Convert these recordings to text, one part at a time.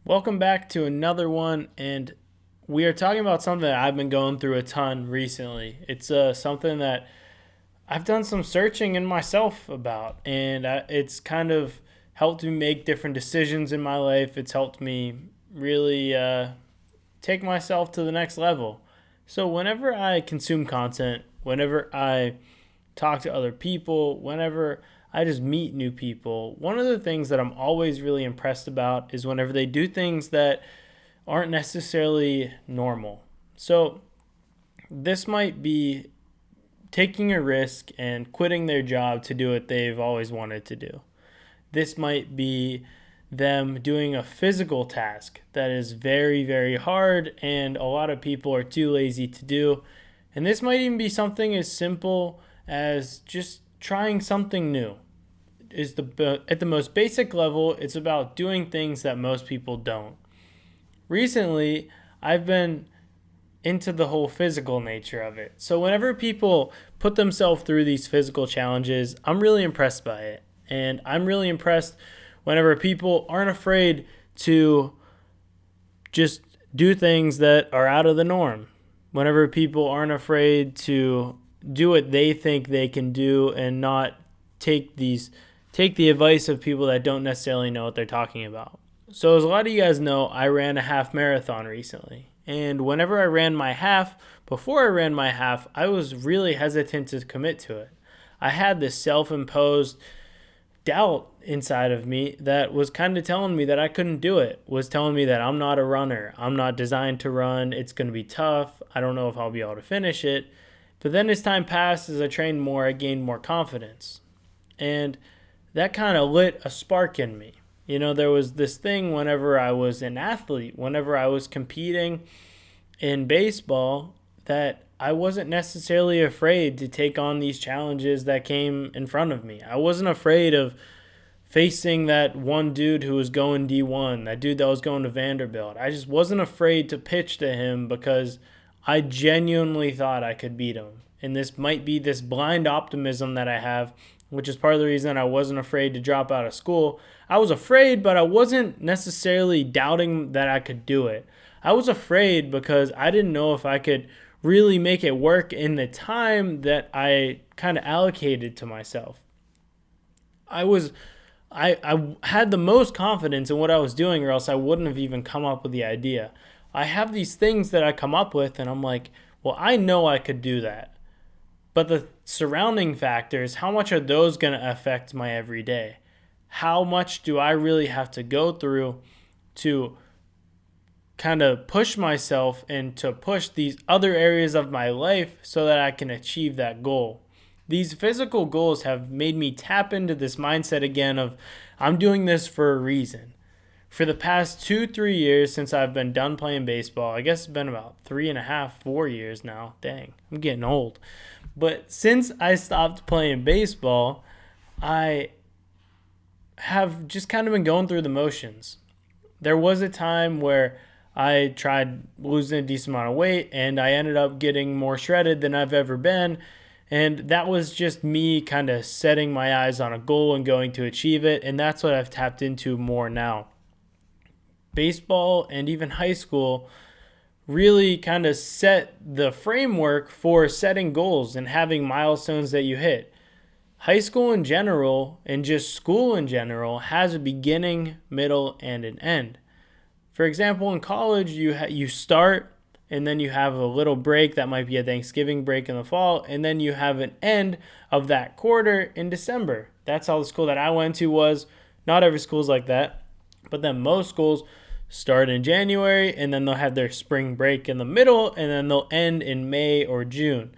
Welcome back to another one, and we are talking about something that I've been going through a ton recently. It's something that I've done some searching in myself about, and it's kind of helped me make different decisions in my life. It's helped me really take myself to the next level. So, whenever I consume content, whenever I talk to other people, whenever I just meet new people, one of the things that I'm always really impressed about is whenever they do things that aren't necessarily normal. So, this might be taking a risk and quitting their job to do what they've always wanted to do. This might be them doing a physical task that is very, very hard and a lot of people are too lazy to do. And this might even be something as simple as just trying something new. Is the At the most basic level, it's about doing things that most people don't. Recently, I've been into the whole physical nature of it. So whenever people put themselves through these physical challenges, I'm really impressed by it. And I'm really impressed whenever people aren't afraid to just do things that are out of the norm. Whenever people aren't afraid to do what they think they can do and not take the advice of people that don't necessarily know what they're talking about. So as a lot of you guys know, I ran a half marathon recently. And whenever I ran my half, before I ran my half, I was really hesitant to commit to it. I had this self-imposed doubt inside of me that was kind of telling me that I couldn't do it, was telling me that I'm not a runner. I'm not designed to run. It's going to be tough. I don't know if I'll be able to finish it. But then as time passed, as I trained more, I gained more confidence. And that kind of lit a spark in me. You know, there was this thing whenever I was an athlete, whenever I was competing in baseball, that I wasn't necessarily afraid to take on these challenges that came in front of me. I wasn't afraid of facing that one dude who was going D1, that dude that was going to Vanderbilt. I just wasn't afraid to pitch to him because I genuinely thought I could beat him. And this might be this blind optimism that I have, which is part of the reason I wasn't afraid to drop out of school. I was afraid, but I wasn't necessarily doubting that I could do it. I was afraid because I didn't know if I could really make it work in the time that I kind of allocated to myself. I had the most confidence in what I was doing, or else I wouldn't have even come up with the idea. I have these things that I come up with, and I'm like, well, I know I could do that. But the surrounding factors, how much are those going to affect my everyday? How much do I really have to go through to kind of push myself and to push these other areas of my life so that I can achieve that goal? These physical goals have made me tap into this mindset again of I'm doing this for a reason. For the past 2, 3 years since I've been done playing baseball, I guess it's been about 3.5, 4 years now. Dang, I'm getting old. But since I stopped playing baseball, I have just kind of been going through the motions. There was a time where I tried losing a decent amount of weight and I ended up getting more shredded than I've ever been. And that was just me kind of setting my eyes on a goal and going to achieve it. And that's what I've tapped into more now. Baseball and even high school really kind of set the framework for setting goals and having milestones that you hit. High school in general and just school in general has a beginning, middle, and an end. For example, in college, you start and then you have a little break that might be a Thanksgiving break in the fall, and then you have an end of that quarter in December. That's how the school that I went to was. Not every school's like that, but then most schools start in January and then they'll have their spring break in the middle and then they'll end in May or June.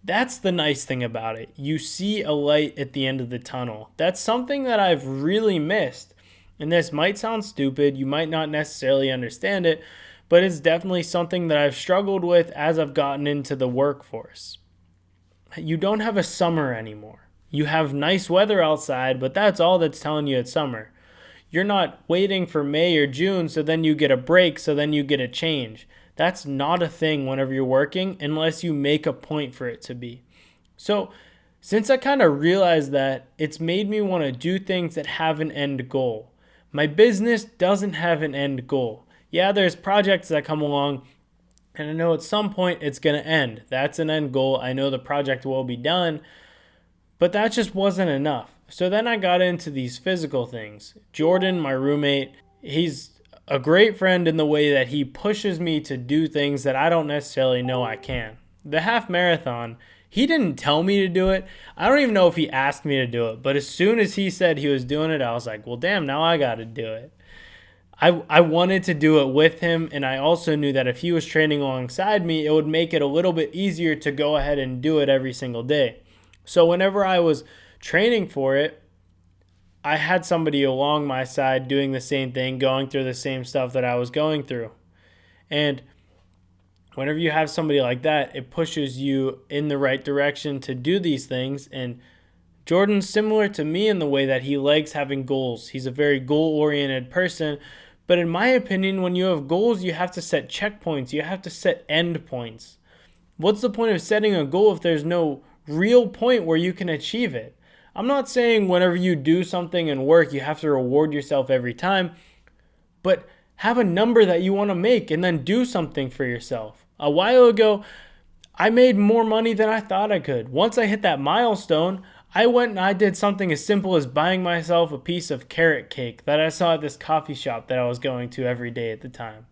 That's the nice thing about it. You see a light at the end of the tunnel. That's something that I've really missed. And this might sound stupid. You might not necessarily understand it, but it's definitely something that I've struggled with as I've gotten into the workforce. You don't have a summer anymore. You have nice weather outside, but that's all that's telling you it's summer. You're not waiting for May or June so then you get a break, so then you get a change. That's not a thing whenever you're working unless you make a point for it to be. So since I kind of realized that, it's made me want to do things that have an end goal. My business doesn't have an end goal. Yeah, there's projects that come along, and I know at some point it's going to end. That's an end goal. I know the project will be done, but that just wasn't enough. So then I got into these physical things. Jordan, my roommate, he's a great friend in the way that he pushes me to do things that I don't necessarily know I can. The half marathon, he didn't tell me to do it. I don't even know if he asked me to do it, but as soon as he said he was doing it, I was like, well, damn, now I got to do it. I wanted to do it with him, and I also knew that if he was training alongside me, it would make it a little bit easier to go ahead and do it every single day. So whenever I was training for it, I had somebody along my side doing the same thing, going through the same stuff that I was going through. And whenever you have somebody like that, it pushes you in the right direction to do these things. And Jordan's similar to me in the way that he likes having goals. He's a very goal-oriented person. But in my opinion, when you have goals, you have to set checkpoints. You have to set end points. What's the point of setting a goal if there's no real point where you can achieve it? I'm not saying whenever you do something and work, you have to reward yourself every time, but have a number that you want to make and then do something for yourself. A while ago, I made more money than I thought I could. Once I hit that milestone, I went and I did something as simple as buying myself a piece of carrot cake that I saw at this coffee shop that I was going to every day at the time.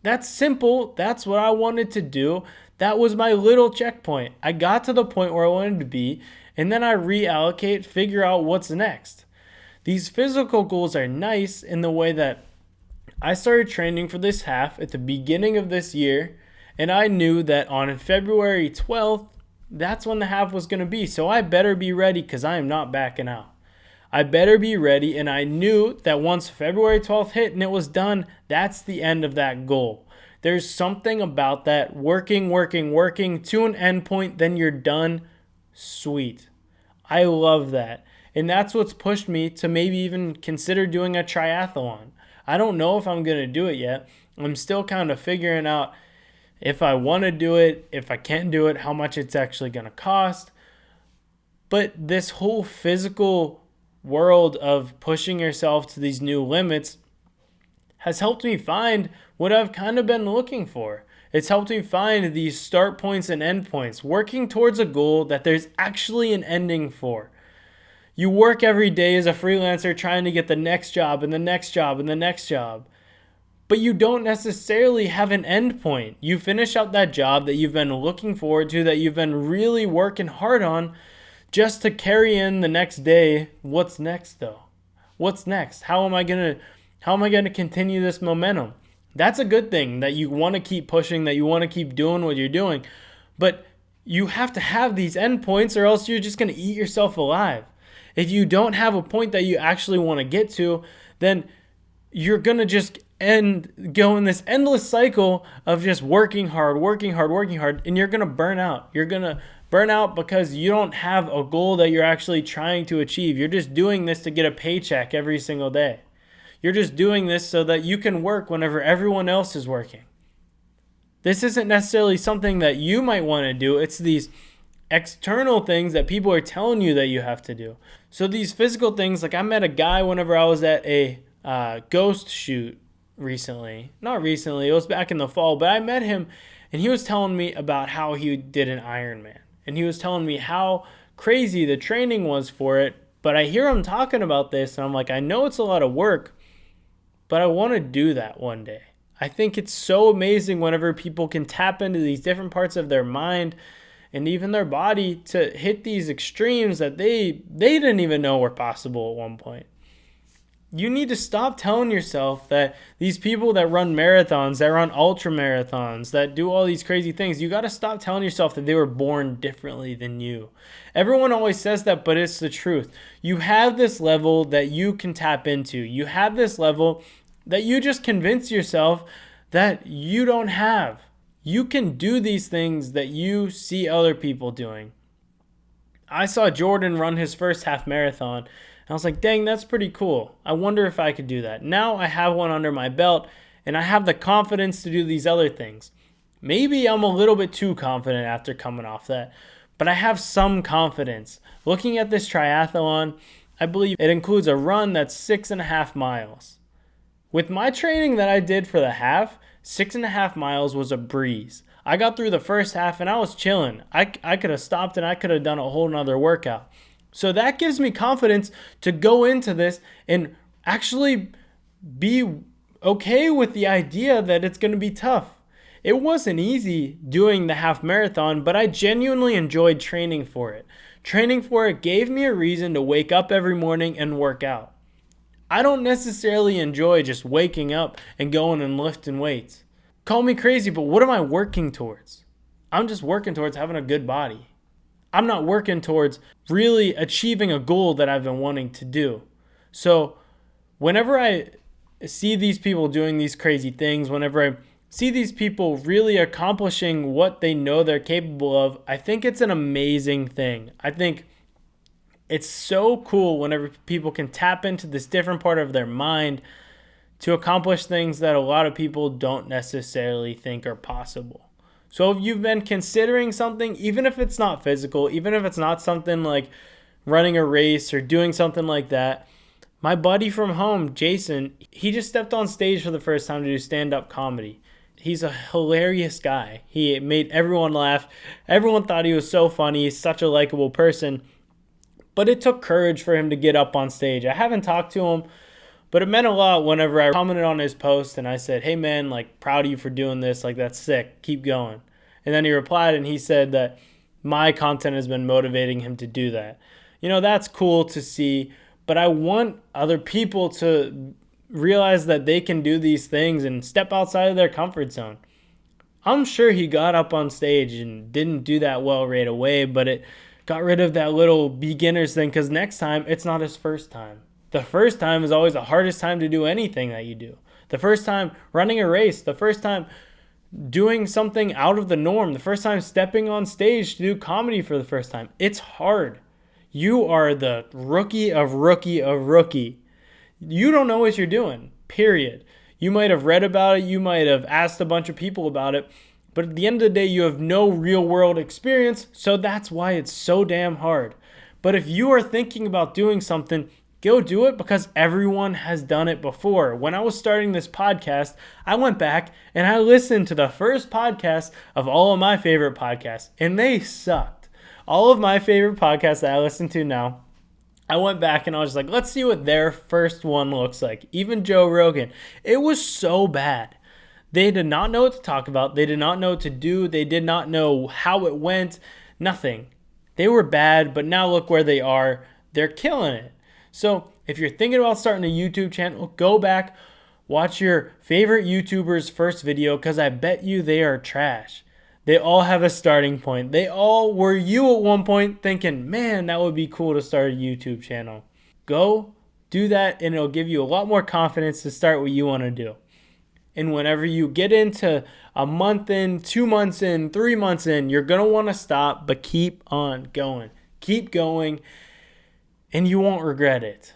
That's simple. That's what I wanted to do. That was my little checkpoint. I got to the point where I wanted to be, and then I reallocate, figure out what's next. These physical goals are nice in the way that I started training for this half at the beginning of this year, and I knew that on February 12th, that's when the half was going to be. So I better be ready because I am not backing out. I better be ready, and I knew that once February 12th hit and it was done, that's the end of that goal. There's something about that working to an end point, then you're done. Sweet. I love that. And that's what's pushed me to maybe even consider doing a triathlon. I don't know if I'm going to do it yet. I'm still kind of figuring out if I want to do it, if I can do it, how much it's actually going to cost. But this whole physical world of pushing yourself to these new limits has helped me find what I've kind of been looking for. It's helped me find these start points and end points, working towards a goal that there's actually an ending for. You work every day as a freelancer trying to get the next job and the next job and the next job, but you don't necessarily have an end point. You finish out that job that you've been looking forward to, that you've been really working hard on, just to carry in the next day. What's next though? What's next? How am I going to continue this momentum? That's a good thing, that you want to keep pushing, that you want to keep doing what you're doing. But you have to have these endpoints or else you're just going to eat yourself alive. If you don't have a point that you actually want to get to, then you're going to just go in this endless cycle of just working hard, and you're going to burn out. You're going to burn out because you don't have a goal that you're actually trying to achieve. You're just doing this to get a paycheck every single day. You're just doing this so that you can work whenever everyone else is working. This isn't necessarily something that you might want to do. It's these external things that people are telling you that you have to do. So these physical things, like I met a guy whenever I was at a ghost shoot recently. Not recently, it was back in the fall, but I met him and he was telling me about how he did an Ironman. And he was telling me how crazy the training was for it. But I hear him talking about this and I'm like, I know it's a lot of work, but I want to do that one day. I think it's so amazing whenever people can tap into these different parts of their mind and even their body to hit these extremes that they didn't even know were possible at one point. You need to stop telling yourself that these people that run marathons, that run ultra marathons, that do all these crazy things, you got to stop telling yourself that they were born differently than you. Everyone always says that, but it's the truth. You have this level that you can tap into. You have this level that you just convince yourself that you don't have. You can do these things that you see other people doing. I saw Jordan run his first half marathon, and I was like, dang, that's pretty cool. I wonder if I could do that. Now I have one under my belt, and I have the confidence to do these other things. Maybe I'm a little bit too confident after coming off that, but I have some confidence. Looking at this triathlon, I believe it includes a run that's 6.5 miles. With my training that I did for the half, 6.5 miles was a breeze. I got through the first half and I was chilling. I could have stopped and I could have done a whole nother workout. So that gives me confidence to go into this and actually be okay with the idea that it's going to be tough. It wasn't easy doing the half marathon, but I genuinely enjoyed training for it. Training for it gave me a reason to wake up every morning and work out. I don't necessarily enjoy just waking up and going and lifting weights. Call me crazy, but what am I working towards? I'm just working towards having a good body. I'm not working towards really achieving a goal that I've been wanting to do. So whenever I see these people doing these crazy things, whenever I see these people really accomplishing what they know they're capable of, I think it's an amazing thing. I think it's so cool whenever people can tap into this different part of their mind to accomplish things that a lot of people don't necessarily think are possible. So if you've been considering something, even if it's not physical, even if it's not something like running a race or doing something like that, my buddy from home, Jason, he just stepped on stage for the first time to do stand-up comedy. He's a hilarious guy. He made everyone laugh. Everyone thought he was so funny. He's such a likable person. But it took courage for him to get up on stage. I haven't talked to him, but it meant a lot whenever I commented on his post and I said, hey man, like, proud of you for doing this. Like, that's sick. Keep going. And then he replied and he said that my content has been motivating him to do that. You know, that's cool to see, but I want other people to realize that they can do these things and step outside of their comfort zone. I'm sure he got up on stage and didn't do that well right away, but it got rid of that little beginner's thing because next time it's not his first time. The first time is always the hardest time to do anything that you do. The first time running a race, the first time doing something out of the norm, the first time stepping on stage to do comedy for the first time. It's hard. You are the rookie of rookie. You don't know what you're doing, period. You might have read about it. You might have asked a bunch of people about it. But at the end of the day, you have no real world experience. So that's why it's so damn hard. But if you are thinking about doing something, go do it because everyone has done it before. When I was starting this podcast, I went back and I listened to the first podcast of all of my favorite podcasts, and they sucked. All of my favorite podcasts that I listen to now, I went back and I was like, let's see what their first one looks like. Even Joe Rogan. It was so bad. They did not know what to talk about. They did not know what to do. They did not know how it went. Nothing. They were bad, but now look where they are. They're killing it. So if you're thinking about starting a YouTube channel, go back, watch your favorite YouTuber's first video because I bet you they are trash. They all have a starting point. They all were you at one point thinking, man, that would be cool to start a YouTube channel. Go do that and it'll give you a lot more confidence to start what you want to do. And whenever you get into a month in, 2 months in, 3 months in, you're going to want to stop, but keep on going. Keep going. And you won't regret it.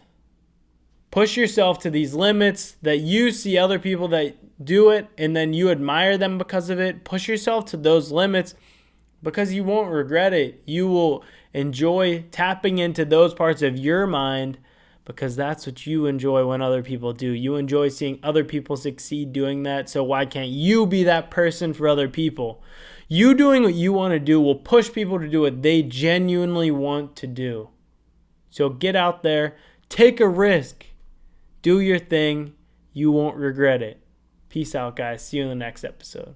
Push yourself to these limits that you see other people that do it and then you admire them because of it. Push yourself to those limits because you won't regret it. You will enjoy tapping into those parts of your mind because that's what you enjoy when other people do. You enjoy seeing other people succeed doing that. So why can't you be that person for other people? You doing what you want to do will push people to do what they genuinely want to do. So get out there, take a risk, do your thing. You won't regret it. Peace out, guys. See you in the next episode.